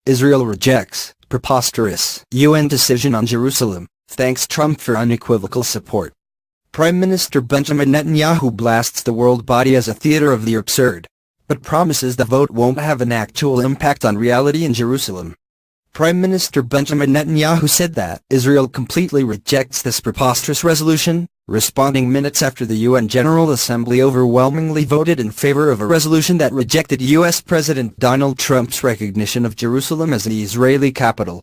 Israel rejects preposterous UN decision on Jerusalem, thanks Trump for unequivocal support. Prime Minister Benjamin Netanyahu blasts the world body as a theater of the absurd, but promises the vote won't have an actual impact on reality in Jerusalem. Prime Minister Benjamin Netanyahu said that Israel completely rejects this preposterous resolution, responding minutes after the UN General Assembly overwhelmingly voted in favor of a resolution that rejected U.S. President Donald Trump's recognition of Jerusalem as the Israeli capital.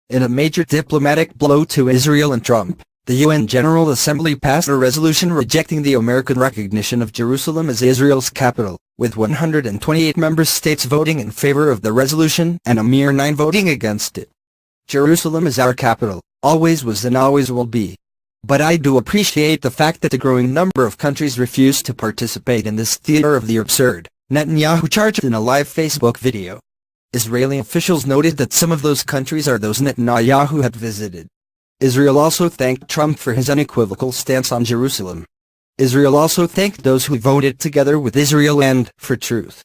In a major diplomatic blow to Israel and Trump, the UN General Assembly passed a resolution rejecting the American recognition of Jerusalem as Israel's capital, with 128 member states voting in favor of the resolution and a mere 9 voting against it. Jerusalem is our capital, always was and always will be. But I do appreciate the fact that a growing number of countries refuse to participate in this theater of the absurd, Netanyahu charged in a live Facebook video. Israeli officials noted that some of those countries are those Netnayahu had visited. Israel also thanked Trump for his unequivocal stance on Jerusalem. Israel also thanked those who voted together with Israel and for truth.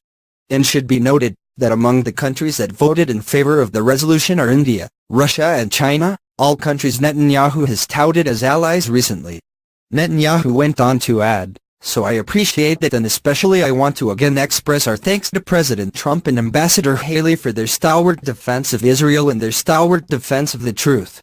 It should be noted that among the countries that voted in favor of the resolution are India, Russia and China, all countries Netanyahu has touted as allies recently. Netanyahu went on to add, "So I appreciate that, and especially I want to again express our thanks to President Trump and Ambassador Haley for their stalwart defense of Israel and their stalwart defense of the truth."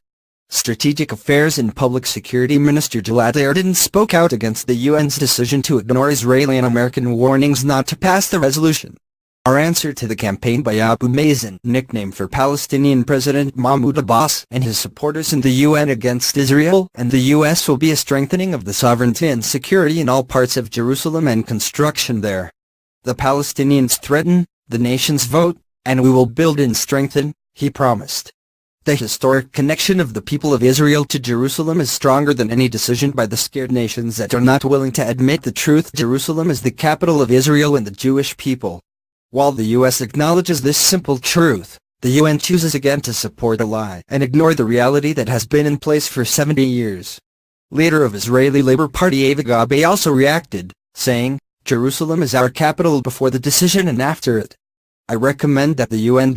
Strategic Affairs and Public Security Minister Gilad Erdan spoke out against the UN's decision to ignore Israeli and American warnings not to pass the resolution. Our answer to the campaign by Abu Mazen, nickname for Palestinian President Mahmoud Abbas, and his supporters in the UN against Israel and the US will be a strengthening of the sovereignty and security in all parts of Jerusalem and construction there. The Palestinians threaten, the nations vote, and we will build and strengthen, he promised. The historic connection of the people of Israel to Jerusalem is stronger than any decision by the scared nations that are not willing to admit the truth. Jerusalem is the capital of Israel and the Jewish people. While the U.S. acknowledges this simple truth, the UN chooses again to support a lie and ignore the reality that has been in place for 70 years. Leader of Israeli Labour Party Avi Gabi also reacted, saying, "Jerusalem is our capital before the decision and after it. I recommend that the UN